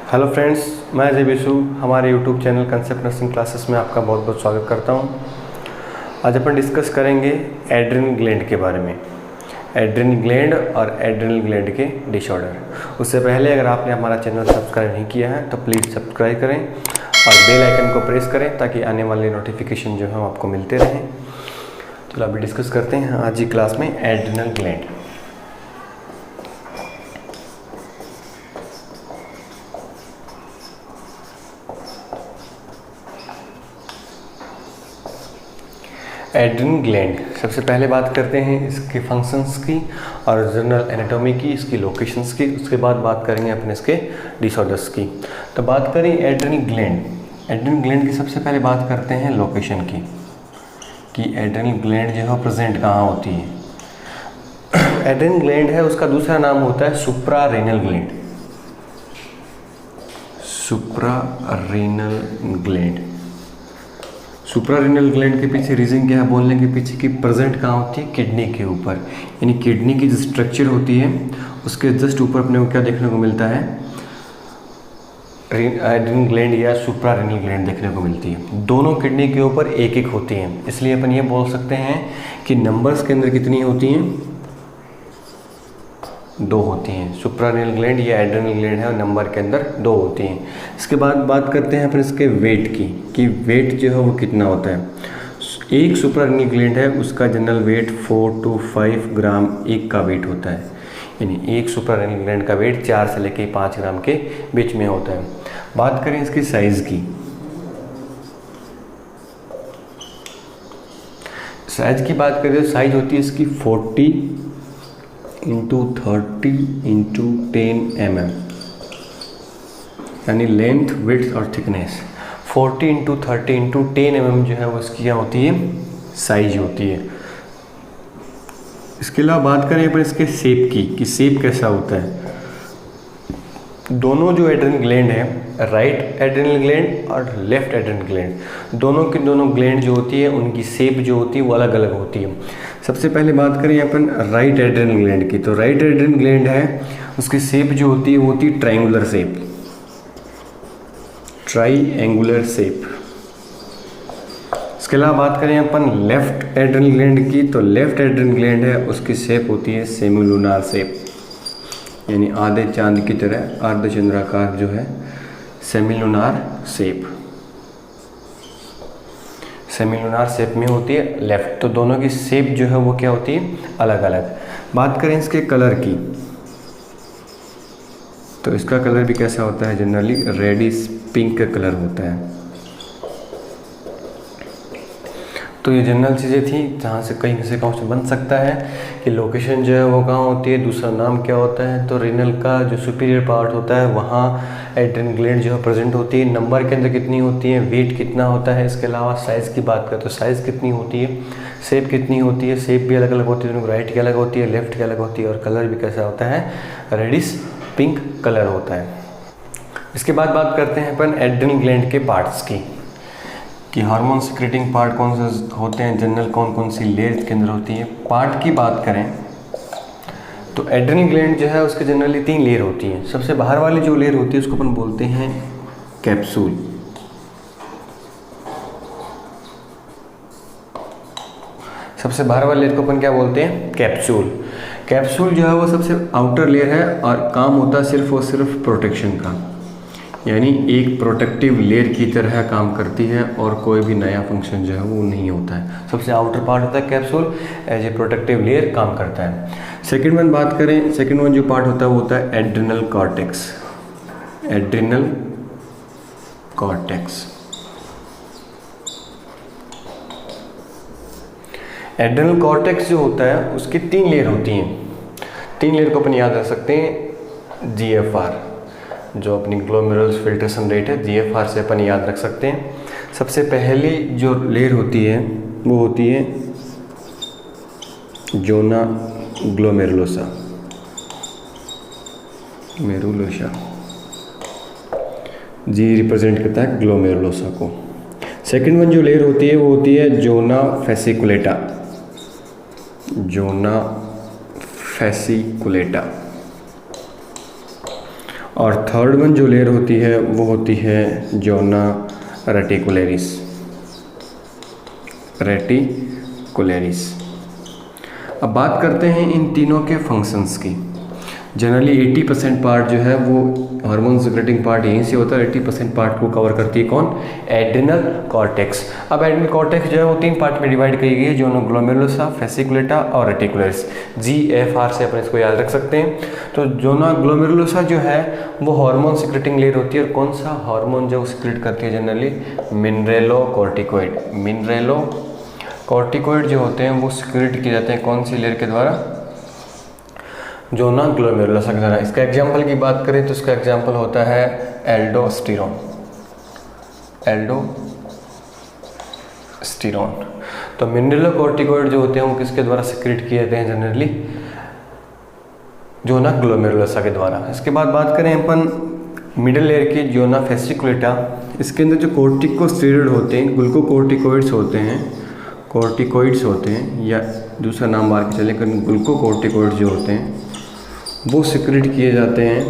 Hello friends, मैं अजय बिशु हमारे YouTube channel concept nursing classes में आपका बहुत बहुत स्वागत करता हूं। आज अपन डिस्कस करेंगे एड्रेनल ग्लैंड के बारे में, एड्रेनल ग्लैंड और एड्रेनल ग्लैंड के डिसऑर्डर। उससे पहले अगर आपने हमारा चैनल सब्सक्राइब नहीं किया है तो प्लीज़ सब्सक्राइब करें और बेल आइकन को प्रेस करें ताकि आने वाले नोटिफिकेशन जो है आपको मिलते रहें। चलो अभी डिस्कस करते हैं आज की क्लास में एड्रेनल ग्लैंड। एड्रेनल ग्लैंड, सबसे पहले बात करते हैं इसके फंक्शंस की और जनरल एनाटॉमी की, इसकी लोकेशंस की। उसके बाद बात करेंगे अपने इसके डिसऑर्डर्स की। तो बात करें एड्रेनल ग्लैंड, एड्रेनल ग्लैंड की सबसे पहले बात करते हैं लोकेशन की कि एड्रेनल ग्लैंड जो है प्रेजेंट कहाँ होती है। एड्रेनल ग्लैंड है, उसका दूसरा नाम होता है सुप्रारेनल ग्लैंड। सुप्रारेनल ग्लैंड, सुप्रारेनल ग्लैंड के पीछे रीज़न क्या है बोलने के पीछे कि प्रेजेंट कहाँ होती है, किडनी के ऊपर। यानी किडनी की जो स्ट्रक्चर होती है उसके जस्ट ऊपर अपने को क्या देखने को मिलता है, एड्रेनल ग्लैंड या सुप्रारेनल ग्लैंड देखने को मिलती है। दोनों किडनी के ऊपर एक एक होती हैं, इसलिए अपन ये बोल सकते हैं कि नंबर्स के अंदर कितनी होती हैं, दो होती हैं। सुप्रारेनल ग्लैंड या एड्रेनल ग्लैंड है और नंबर के अंदर दो होती हैं। इसके बाद बात करते हैं अपन इसके वेट की कि वेट जो है वो कितना होता है। एक सुप्रारेनल ग्लैंड है, उसका जनरल वेट 4 to 5 ग्राम एक का वेट होता है। यानी एक सुप्रारेनल ग्लैंड का वेट 4 से लेकर 5 ग्राम के बीच में होता है। बात करें इसकी साइज़ की, साइज़ की बात करें तो साइज होती है इसकी 40 इंटू 30 इंटू 10 mm, यानी लेंथ, विड्थ और थिकनेस। 40 इंटू 30 इंटू 10 mm जो है वो इसकी क्या होती है, साइज होती है। इसके अलावा बात करें पर इसके शेप की कि शेप कैसा होता है। दोनों जो एड्रेनल ग्लैंड है, राइट एड्रेनल ग्लैंड और लेफ्ट एड्रेनल ग्लैंड, दोनों की दोनों ग्लैंड जो होती है उनकी शेप जो होती है वो अलग अलग होती है। सबसे पहले बात करें अपन राइट एड्रेनल ग्लैंड की, तो राइट एड्रेनल ग्लैंड है उसकी शेप जो होती है वो होती है ट्रायंगुलर शेप, ट्रायंगुलर शेप। इसके अलावा बात करें अपन लेफ्ट एड्रेनल ग्लैंड की, तो लेफ्ट एड्रेनल ग्लैंड है उसकी शेप होती है सेमीलुनार शेप, यानी आधे चांद की तरह अर्धचंद्राकार जो है, सेमीलुनार शेप, सेमीलुनार शेप में होती है लेफ्ट। तो दोनों की शेप जो है वो क्या होती है, अलग अलग। बात करें इसके कलर की, तो इसका कलर भी कैसा होता है, जनरली रेडिश पिंक का कलर होता है। तो ये जनरल चीज़ें थी जहाँ से कहीं से क्वेश्चन बन सकता है कि लोकेशन जो है वो कहाँ होती है, दूसरा नाम क्या होता है। तो रीनल का जो सुपीरियर पार्ट होता है वहाँ एड्रेनल ग्लैंड जो है प्रेजेंट होती है। नंबर के अंदर कितनी होती है, वेट कितना होता है। इसके अलावा साइज़ की बात करें तो साइज़ कितनी होती है, शेप कितनी होती है, शेप भी अलग अलग होती है, राइट की अलग होती है, लेफ्ट की अलग होती है, और कलर भी कैसा होता है, रेडिश पिंक कलर होता है। इसके बाद बात करते हैं अपन एड्रेनल ग्लैंड के पार्ट्स की कि हार्मोन सिक्रेटिंग पार्ट कौन से होते हैं, जनरल कौन कौन सी लेयर के अंदर होती है। पार्ट की बात करें तो एड्रेनल ग्लैंड जो है उसके जनरली 3 लेयर होती हैं। सबसे बाहर वाली जो लेयर होती है उसको अपन बोलते हैं कैप्सूल। सबसे बाहर वाले लेयर को अपन क्या बोलते हैं, कैप्सूल। कैप्सूल जो है वो सबसे आउटर लेयर है और काम होता है सिर्फ और सिर्फ प्रोटेक्शन का, यानी एक प्रोटेक्टिव लेयर की तरह काम करती है और कोई भी नया फंक्शन जो है वो नहीं होता है। सबसे आउटर पार्ट होता है capsule, as a protective layer काम करता है। सेकंड वन बात करें, सेकंड वन जो पार्ट होता है वो होता है adrenal cortex. Adrenal cortex, adrenal cortex जो होता है उसकी 3 लेयर होती हैं। 3 लेयर को अपन याद रख सकते हैं। GFR जो अपनी ग्लोमेरुलस फिल्ट्रेशन रेट है, GFR से अपन याद रख सकते हैं। सबसे पहली जो लेयर होती है वो होती है जोना ग्लोमेरुलोसा, मेरुलोसा। जी रिप्रेजेंट करता है ग्लोमेरुलोसा को। सेकंड वन जो लेयर होती है वो होती है जोना फेसिकुलेटा, जोना फेसिकुलेटा। और थर्ड वन जो लेयर होती है वो होती है जोना रेटिकुलरिस। अब बात करते हैं इन तीनों के फंक्शंस की। जनरली 80% पार्ट जो है वो हार्मोन सिक्रेटिंग पार्ट यहीं से होता है। 80% पार्ट को कवर करती है कौन? Adrenal cortex. अब एड्रिनल कॉर्टेक्स जो है वो 3 पार्ट में डिवाइड की गई है, जोना ग्लोमेरुलोसा, फेसिकुलेटा और रेटिकुलरिस। GFR से अपन इसको याद रख सकते हैं। तो जोना ग्लोमेरुलोसा जो है वो हार्मोन सिक्रेटिंग लेयर होती है। और कौन सा हार्मोन जो सिक्रेट करती है जनरली? मिनरेलोकॉर्टिकॉइड। मिनरेलोकॉर्टिकॉइड जो होते हैं वो सिक्रेट किए जाते हैं कौन सी लेयर के द्वारा? जोना ग्लोमेरुलोसा के द्वारा। इसका एग्जाम्पल की बात करें तो इसका एग्जाम्पल होता है एल्डोस्टेरोन। तो मिनरेलोकॉर्टिकॉइड जो होते हैं वो किसके द्वारा सिक्रेट किए जाते हैं? जनरली जोना ग्लोमेरुलोसा के द्वारा। इसके बाद बात करें अपन मिडिल लेयर की, जोना फेसिकुलेटा। इसके अंदर जो कॉर्टिकोस्टेरॉइड होते हैं, ग्लूकोकॉर्टिकॉइड्स होते हैं या दूसरा नाम मार के चले, ग्लूकोकॉर्टिकॉइड्स जो होते हैं वो सिक्रेट किए जाते हैं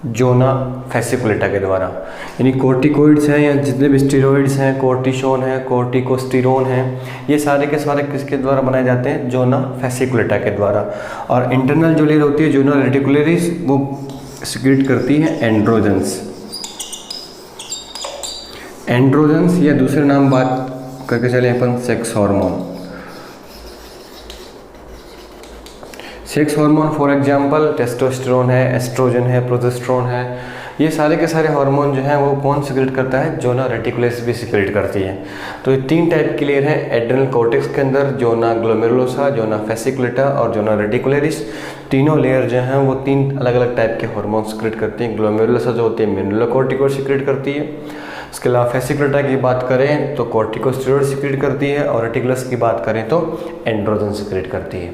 जोना फेसिकुलेटा के द्वारा। यानी कॉर्टिकॉइड्स हैं या जितने भी स्टेरॉइड्स हैं, कॉर्टिसोन है, कॉर्टिकोस्टेरोन है, ये सारे के सारे किसके द्वारा बनाए जाते हैं? जोना फेसिकुलेटा के द्वारा। और इंटरनल जो लेयर होती है जोना रेटिकुलरिस वो सिक्रेट करती है एंड्रोजन्स या दूसरे नाम बात करके चले अपन sex hormone. Sex hormone for example testosterone है, एस्ट्रोजन है, प्रोजेस्टेरोन है। ये सारे के सारे हार्मोन जो हैं वो कौन सिक्रेट करता है? जोना रेटिकुलरिस भी सिक्रेट करती है। तो ये 3 टाइप की लेयर है एड्रिनल कॉर्टेक्स के अंदर, जोना ग्लोमेरुलोसा, जोना फेसिकुलेटा और जोना रेटिकुलरिस। तीनों लेयर जो हैं वो 3 अलग अलग टाइप के हार्मोन सिक्रेट करती हैं। ग्लोमेरुलोसा जो होती है मिनरेलोकॉर्टिकॉइड सिक्रेट करती है। इसके अलावा फेसिकुलेटा की बात करें तो कॉर्टिकोस्टेरॉइड सिक्रेट करती है। और रेटिकुलरिस की बात करें तो एंड्रोजन सिक्रेट करती है।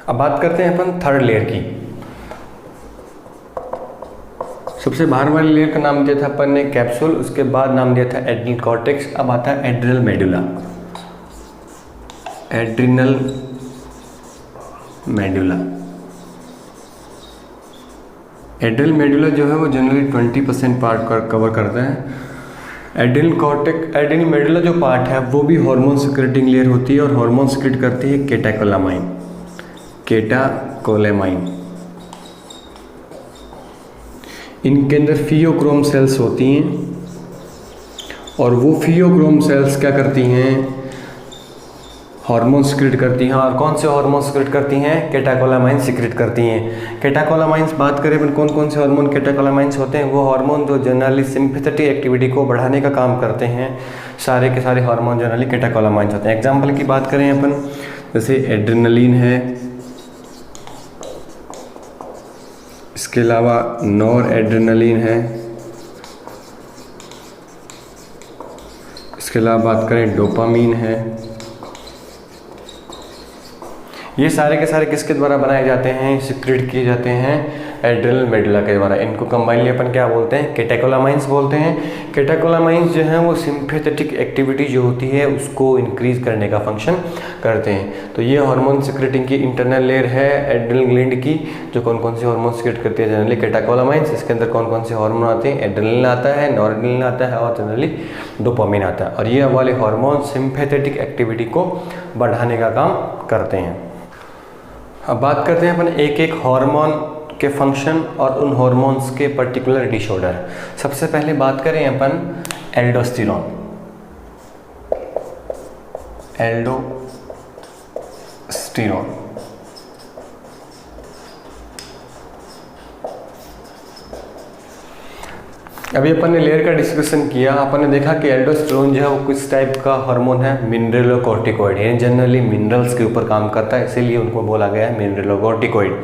अब बात करते हैं अपन थर्ड लेयर की। सबसे बाहर वाली लेयर का नाम दिया था अपन ने कैप्सूल, उसके बाद नाम दिया था एड्रिनल कॉर्टेक्स। अब आता है एड्रिनल मेडुला। एड्रिनल मेडुला जो है वो जनरली 20% पार्ट कवर करता है। एड्रिनल मेडुला जो पार्ट है वो भी हार्मोन सिक्रेटिंग लेयर होती है और हार्मोन सिक्रेट करती है केटाकोलामाइन। इनके अंदर फियोक्रोम सेल्स होती हैं और वो फियोक्रोम सेल्स क्या करती हैं? हार्मोन सिक्रेट करती हैं। और कौन से हार्मोन सिक्रेट करती हैं? केटाकोलामाइन सिक्रेट करती हैं। केटाकोलामाइंस बात करें अपन कौन कौन से हार्मोन केटाकोलामाइंस होते हैं? वो हार्मोन जो जनरली सिंपैथेटिक एक्टिविटी को बढ़ाने का काम करते हैं, सारे के सारे हार्मोन जनरली केटाकोलामाइंस होते हैं। एग्जाम्पल की बात करें अपन, जैसे एड्रेनलिन है, इसके अलावा नॉर एड्रेनलिन है, इसके अलावा बात करें डोपामीन है। ये सारे के सारे किसके द्वारा बनाए जाते हैं? सिक्रेट किए जाते हैं एड्रिनल मेडुला के द्वारा। इनको कंबाइनली अपन क्या बोलते हैं? केटाकोलामाइंस बोलते हैं। केटाकोलामाइंस जो हैं वो सिंपैथेटिक एक्टिविटी जो होती है उसको इंक्रीज करने का फंक्शन करते हैं। तो ये हार्मोन सिक्रेटिंग की इंटरनल लेयर है एड्रिनल ग्लैंड की, जो कौन कौन से हार्मोन सिक्रेट करती है? जनरली केटाकोलामाइंस। इसके अंदर कौन कौन से हार्मोन आते हैं? एड्रेनलिन आता है, नॉरएड्रेनलिन आता है और जनरली डोपामीन आता है। और ये वाले हार्मोन सिंपैथेटिक एक्टिविटी को बढ़ाने का काम करते हैं। अब बात करते हैं अपन एक एक हार्मोन के फंक्शन और उन हार्मोन्स के पर्टिकुलर डिसऑर्डर। सबसे पहले बात करें अपन एल्डोस्टेरोन। अभी अपन ने लेयर का डिस्कशन किया, अपन ने देखा कि एल्डोस्टेरोन जो है वो किस टाइप का हार्मोन है? मिनरेलोकॉर्टिकॉइड, यानी जनरली मिनरल्स के ऊपर काम करता है, इसीलिए उनको बोला गया है मिनरेलोकॉर्टिकॉइड।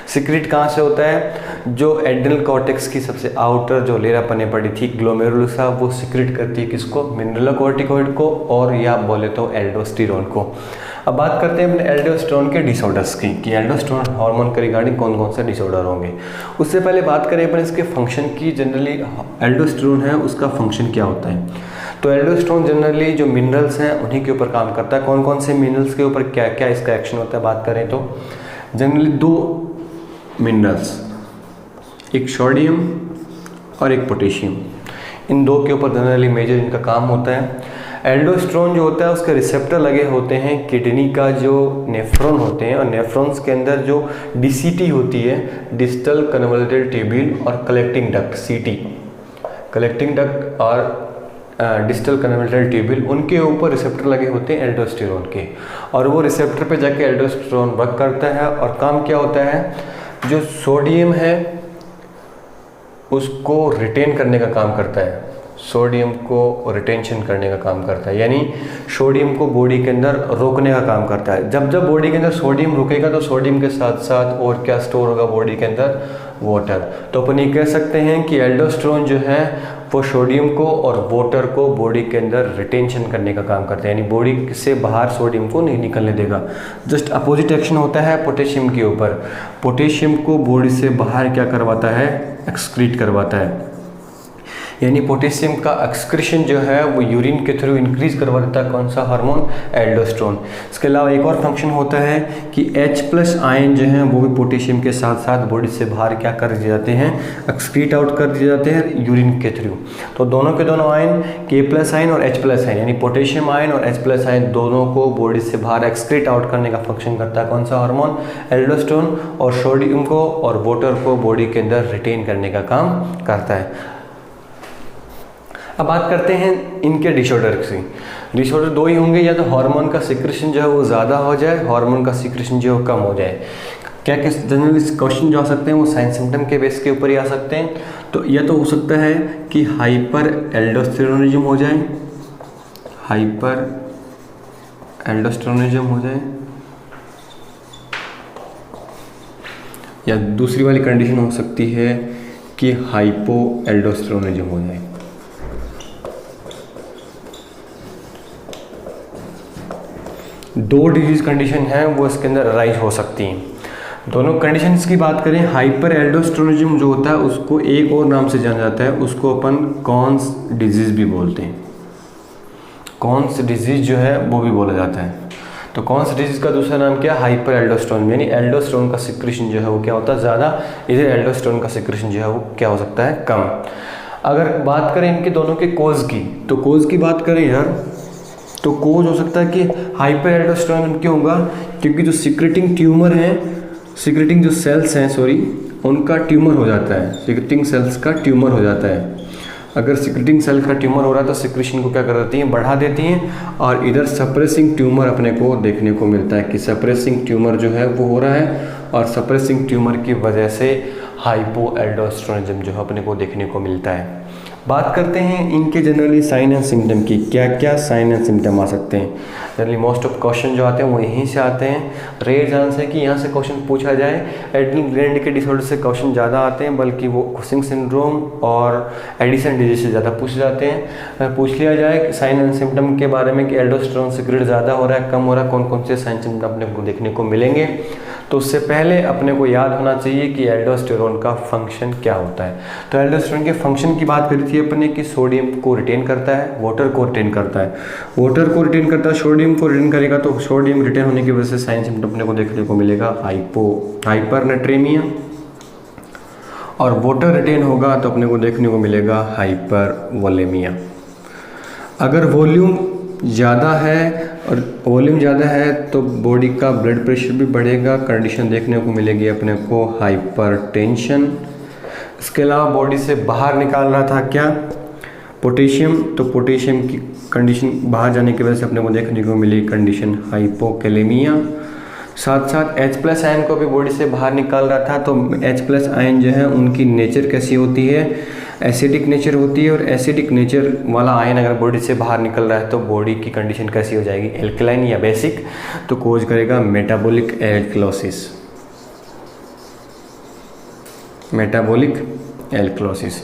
सिक्रेट कहाँ से होता है? जो एड्रिनल कॉर्टेक्स की सबसे आउटर जो लेयर अपन ने पढ़ी थी ग्लोमेरुलोसा, वो सिक्रेट करती है किसको? मिनरेलोकॉर्टिकॉइड को, और या बोले तो एल्डोस्टेरोन को। अब बात करते हैं अपने एल्डोस्टेरोन के डिसऑर्डर्स की, कि एल्डोस्टेरोन हार्मोन के रिगार्डिंग कौन कौन से डिसऑर्डर होंगे। उससे पहले बात करें अपन इसके फंक्शन की। जनरली एल्डोस्टेरोन है उसका फंक्शन क्या होता है? तो एल्डोस्टेरोन जनरली जो मिनरल्स हैं उन्हीं के ऊपर काम करता है। कौन कौन से मिनरल्स के ऊपर क्या क्या इसका एक्शन होता है बात करें तो जनरली दो मिनरल्स, एक सोडियम और एक पोटेशियम, इन दो के ऊपर जनरली मेजर इनका काम होता है। एल्डोस्टेरोन जो होता है उसके रिसेप्टर लगे होते हैं किडनी का जो नेफ्रॉन होते हैं, और नेफ्रॉन्स के अंदर जो डीसीटी होती है, डिस्टल कन्वोल्यूटेड ट्यूब्यूल, और कलेक्टिंग डक्ट सीटी, कलेक्टिंग डक्ट और डिस्टल कन्वोल्यूटेड ट्यूब्यूल, उनके ऊपर रिसेप्टर लगे होते हैं एल्डोस्टेरोन के, और वो रिसेप्टर पे जाके एल्डोस्टेरोन वर्क करता है। और काम क्या होता है, जो सोडियम है उसको रिटेन करने का काम करता है, सोडियम को रिटेंशन करने का काम करता है, यानी सोडियम को बॉडी के अंदर रोकने का काम करता है। जब जब बॉडी के अंदर सोडियम रुकेगा तो सोडियम के साथ साथ और क्या स्टोर होगा बॉडी के अंदर, वाटर। तो अपन ये कह सकते हैं कि एल्डोस्टेरोन जो है वो सोडियम को और वाटर को बॉडी के अंदर रिटेंशन करने का काम करता है, यानी बॉडी से बाहर सोडियम को नहीं निकलने देगा। जस्ट अपोजिट एक्शन होता है पोटेशियम के ऊपर, पोटेशियम को बॉडी से बाहर क्या करवाता है, एक्सक्रीट करवाता है, यानी पोटेशियम का एक्सक्रीशन जो है वो यूरिन के थ्रू इंक्रीज करवा देता है, कौन सा हार्मोन, एल्डोस्टेरोन। इसके अलावा एक और फंक्शन होता है कि H+ आयन जो है वो भी पोटेशियम के साथ साथ बॉडी से बाहर क्या कर दिए जाते हैं, एक्सक्रीट आउट कर दिए जाते हैं यूरिन के थ्रू। तो दोनों के दोनों आयन K+ आयन और H+ आयन, यानी पोटेशियम आयन और H+ आयन दोनों को बॉडी से बाहर एक्सक्रीट आउट करने का फंक्शन करता है, कौन सा हार्मोन, एल्डोस्टेरोन, और सोडियम को और वाटर को बॉडी के अंदर रिटेन करने का काम करता है। अब बात करते हैं इनके डिसऑर्डर की। डिसऑर्डर दो ही होंगे, या तो हार्मोन का सिक्रेशन जो है वो ज़्यादा हो जाए, हार्मोन का सिक्रेशन जो है कम हो जाए। क्या क्या जनरली क्वेश्चन जो आ सकते हैं वो साइन सिम्टम के बेस के ऊपर ही आ सकते हैं। तो यह तो हो सकता है कि हाइपर एल्डोस्टेरोनिज्म हो जाए, हाइपर एल्डोस्टेरोनिज्म हो जाए, या दूसरी वाली कंडीशन हो सकती है कि हाइपो एल्डोस्टेरोनिज्म हो जाए। दो डिजीज कंडीशन हैं वो इसके अंदर अराइज हो सकती हैं। दोनों कंडीशंस की बात करें, हाइपर एल्डोस्टेरोनिज्म जो होता है उसको एक और नाम से जाना जाता है, उसको अपन कॉन्स डिजीज भी बोलते हैं, कॉन्स डिजीज जो है वो भी बोला जाता है। तो कॉन्स डिजीज का दूसरा नाम क्या है, हाइपर एल्डोस्टेरोन, यानी एल्डोस्टेरोन का सिक्रेशन जो है वो क्या होता है ज़्यादा, इधर एल्डोस्टेरोन का सिक्रेशन जो है वो क्या हो सकता है, कम। अगर बात करें इनके दोनों के कोज की, तो कोज की बात करें यार, तो कोज हो सकता है कि हाइपर एल्डोस्टेरोन क्यों होगा, क्योंकि जो सिक्रेटिंग ट्यूमर है, सिक्रेटिंग जो सेल्स हैं उनका ट्यूमर हो जाता है, सिक्रेटिंग सेल्स का ट्यूमर हो जाता है। अगर सिक्रेटिंग सेल का ट्यूमर हो रहा है तो सिक्रेशन को क्या कर देती हैं, बढ़ा देती हैं, और इधर सप्रेसिंग ट्यूमर अपने को देखने को मिलता है कि सप्रेसिंग ट्यूमर जो है वो हो रहा है, और सप्रेसिंग ट्यूमर की वजह से हाइपो एल्डोस्टेरोनिज्म जो है अपने को देखने को मिलता है। बात करते हैं इनके जनरली साइन एंड सिम्टम की, क्या क्या साइन एंड सिम्टम आ सकते हैं। जनरली मोस्ट ऑफ क्वेश्चन जो आते हैं वो यहीं से आते हैं, रेयर चांस है कि यहाँ से क्वेश्चन पूछा जाए। एड्रिनल ग्लैंड के डिसऑर्डर से क्वेश्चन ज़्यादा आते हैं, बल्कि वो कुशिंग सिंड्रोम और एडिसन डिजीज से ज़्यादा पूछे जाते हैं। पूछ लिया जाए साइन एंड सिम्टम के बारे में कि एल्डोस्टेरोन सिक्रेट ज़्यादा हो रहा है, कम हो रहा है, कौन कौन से साइन सिम्टम अपने को देखने को मिलेंगे, तो उससे पहले अपने को याद होना चाहिए कि एल्डोस्टेरोन का फंक्शन क्या होता है। तो एल्डोस्टेरोन के फंक्शन की बात करी थी अपने कि सोडियम को रिटेन करता है, वाटर को रिटेन करता है, वाटर को रिटेन करता है, सोडियम को रिटेन करेगा, तो सोडियम रिटेन होने की वजह से साइन सिम्टम अपने को देखने को मिलेगा हाइपरनेट्रेमिया, और वाटर रिटेन होगा तो अपने को देखने को मिलेगा हाइपरवोलेमिया। अगर वॉल्यूम ज़्यादा है और वॉल्यूम ज़्यादा है तो बॉडी का ब्लड प्रेशर भी बढ़ेगा, कंडीशन देखने को मिलेगी अपने को हाइपरटेंशन। इसके अलावा बॉडी से बाहर निकाल रहा था क्या, पोटेशियम, तो पोटेशियम की कंडीशन बाहर जाने की वजह से अपने को देखने को मिली कंडीशन हाइपोकैलेमिया। साथ साथ H+ आयन को भी बॉडी से बाहर निकाल रहा था, तो H+ आयन जो है उनकी नेचर कैसी होती है, एसिडिक नेचर होती है, और एसिडिक नेचर वाला आयन अगर बॉडी से बाहर निकल रहा है तो बॉडी की कंडीशन कैसी हो जाएगी, एल्कलाइन या बेसिक, तो कोज करेगा मेटाबॉलिक एल्कलोसिस, मेटाबॉलिक एल्कलोसिस।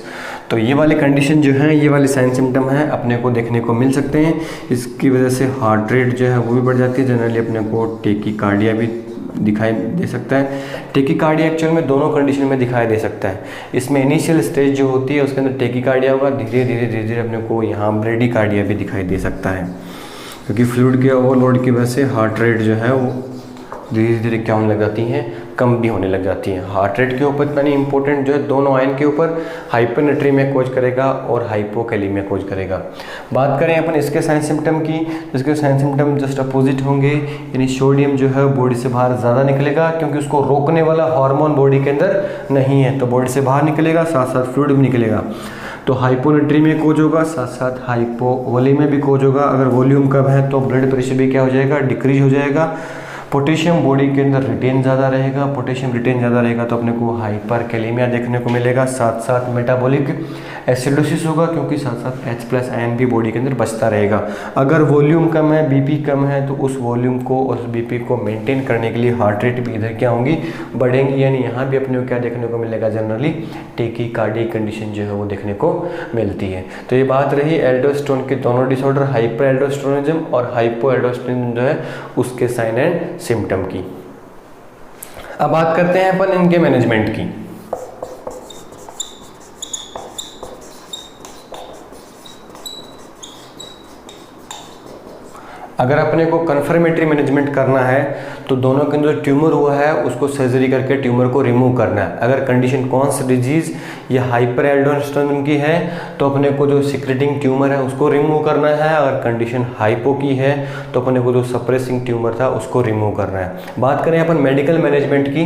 तो ये वाली कंडीशन जो है, ये वाले साइन सिम्टम हैं अपने को देखने को मिल सकते हैं। इसकी वजह से हार्ट रेट जो है वो भी बढ़ जाती है, जनरली अपने को टेकीकार्डिया भी दिखाई दे सकता है। टेकीकार्डिया एक्चुअल में दोनों कंडीशन में दिखाई दे सकता है। इसमें इनिशियल स्टेज जो होती है उसके अंदर टेकीकार्डिया होगा, धीरे धीरे अपने को यहाँ ब्रेडीकार्डिया भी दिखाई दे सकता है, क्योंकि फ्लूइड के ओवरलोड की वजह से हार्ट रेट जो है वो धीरे धीरे क्या होने लग जाती हैं, कम भी होने लग जाती हैं। हार्ट रेट के ऊपर इतना नहीं इंपॉर्टेंट जो है दोनों आयन के ऊपर, हाइपरनेट्रीमिया कोज करेगा और हाइपोकैलेमिया कोज करेगा। बात करें अपन इसके साइन सिम्टम की, इसके साइन सिम्टम जस्ट अपोजिट होंगे, यानी सोडियम जो है बॉडी से बाहर ज़्यादा निकलेगा क्योंकि उसको रोकने वाला हार्मोन बॉडी के अंदर नहीं है, तो बॉडी से बाहर निकलेगा, साथ साथ फ्लूइड भी निकलेगा। तो हाइपोनेट्रीमिया कोज होगा, साथ साथ हाइपोवोलेमिया भी कोज होगा। अगर वॉल्यूम कम है तो ब्लड प्रेशर भी क्या हो जाएगा, डिक्रीज हो जाएगा। पोटेशियम बॉडी के अंदर रिटेन ज़्यादा रहेगा, पोटेशियम रिटेन ज़्यादा रहेगा तो अपने को हाइपरकैलेमिया देखने को मिलेगा। साथ साथ मेटाबॉलिक एसिडोसिस होगा क्योंकि साथ साथ H+ आयन भी बॉडी के अंदर बचता रहेगा। अगर वॉल्यूम कम है, बीपी कम है, तो उस वॉल्यूम को और उस बीपी को मेंटेन करने के लिए हार्ट रेट भी इधर क्या होंगी, बढ़ेंगी। यानी यहाँ भी अपने को क्या देखने को मिलेगा, जनरली टेकीकार्डिक कंडीशन जो है वो देखने को मिलती है। तो ये बात रही एल्डोस्टेरोन के दोनों डिसऑर्डर, हाइपर एल्डोस्टेरोनिज्म और हाइपो एल्डोस्टेरोनिज्म जो है उसके साइन एंड सिम्टम की। अब बात करते हैं अपन इनके मैनेजमेंट की। अगर अपने को कन्फर्मेटरी मैनेजमेंट करना है तो दोनों के अंदर ट्यूमर हुआ है उसको सर्जरी करके ट्यूमर को रिमूव करना है। अगर कंडीशन कॉन्स डिजीज या हाइपर एल्डोस्टेरोन की है तो अपने को जो सिक्रेटिंग ट्यूमर है उसको रिमूव करना है। अगर कंडीशन हाइपो की है तो अपने को जो सप्रेसिंग ट्यूमर था उसको रिमूव करना है। बात करें अपन मेडिकल मैनेजमेंट की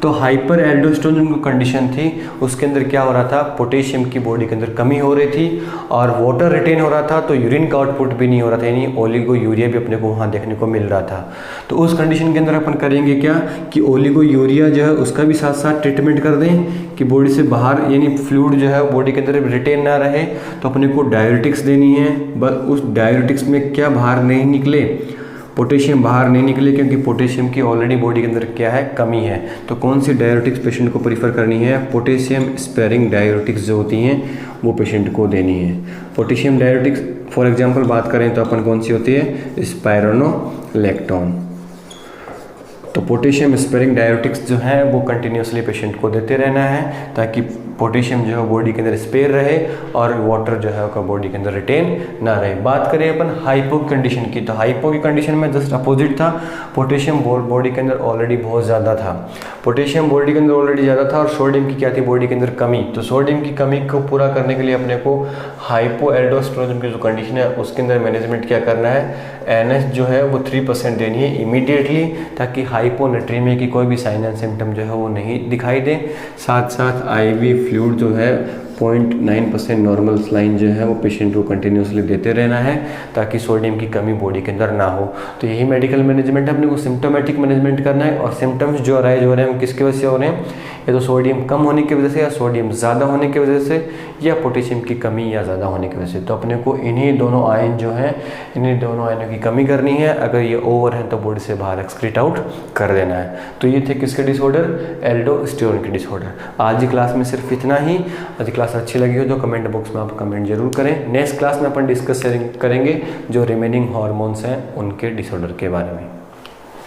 तो हाइपर एल्डोस्टेरोन जो कंडीशन थी उसके अंदर क्या हो रहा था, पोटेशियम की बॉडी के अंदर कमी हो रही थी और वाटर रिटेन हो रहा था, तो यूरिन का आउटपुट भी नहीं हो रहा था, यानी ओलिगोयूरिया भी अपने को वहाँ देखने को मिल रहा था। तो उस कंडीशन के अंदर अपन करेंगे क्या कि ओलिगोयूरिया जो है उसका भी साथ साथ ट्रीटमेंट कर दें कि बॉडी से बाहर यानी फ्लूइड जो है बॉडी के अंदर रिटेन ना रहे, तो अपने को डायरेटिक्स देनी है। बस उस डायरेटिक्स में क्या बाहर नहीं निकले, पोटेशियम बाहर नहीं निकले, क्योंकि पोटेशियम की ऑलरेडी बॉडी के अंदर क्या है, कमी है। तो कौन सी डायरेटिक्स पेशेंट को प्रीफर करनी है, पोटेशियम स्पेयरिंग डायरेटिक्स जो होती हैं वो पेशेंट को देनी है। पोटेशियम डायरेटिक्स फॉर एग्जांपल बात करें तो अपन कौन सी होती है, स्पाइरोनोलैक्टोन। तो पोटेशियम स्पेयरिंग डायरेटिक्स जो है वो कंटिन्यूसली पेशेंट को देते रहना है ताकि पोटेशियम जो है बॉडी के अंदर स्पेयर रहे और वाटर जो है उसका बॉडी के अंदर रिटेन ना रहे। बात करें अपन हाइपो कंडीशन की, तो हाइपो की कंडीशन में जस्ट अपोजिट था, पोटेशियम बॉडी के अंदर ऑलरेडी बहुत ज़्यादा था, पोटेशियम बॉडी के अंदर ऑलरेडी ज़्यादा था और सोडियम की क्या थी बॉडी के अंदर कमी। तो सोडियम की कमी को पूरा करने के लिए अपने को हाइपो एल्डोस्टेरोनिज्म की जो कंडीशन है उसके अंदर मैनेजमेंट क्या करना है, NH जो है वो 3% देनी है इमीडिएटली ताकि हाइपोनेट्रीमिया की कोई भी साइन एंड सिम्टम जो है वो नहीं दिखाई दे। साथ साथ IV फ्लूइड जो है 0.9% नॉर्मल सलाइन जो है वो पेशेंट को कंटिन्यूसली देते रहना है ताकि सोडियम की कमी बॉडी के अंदर ना हो। तो यही मेडिकल मैनेजमेंट है, अपने को सिम्टोमेटिक मैनेजमेंट करना है। और सिम्टम्स जो अराइज हो रहे हैं किसकी वजह से हो रहे हैं, या तो सोडियम कम होने की वजह से या सोडियम ज़्यादा होने की वजह से या पोटेशियम की कमी या ज़्यादा होने की वजह से। तो अपने को इन्हीं दोनों आयन जो हैं, इन्हीं दोनों आयनों की कमी करनी है। अगर ये ओवर है तो बॉडी से बाहर एक्सक्रीट आउट कर देना है। तो ये थे किसके डिसऑर्डर, एल्डोस्टेरोन के डिसऑर्डर। आज की क्लास में सिर्फ इतना ही। आज की क्लास अच्छी लगी हो तो कमेंट बॉक्स में आप कमेंट जरूर करें। नेक्स्ट क्लास में अपन डिस्कस करेंगे जो रिमेनिंग हार्मोन्स हैं उनके डिसऑर्डर के बारे में।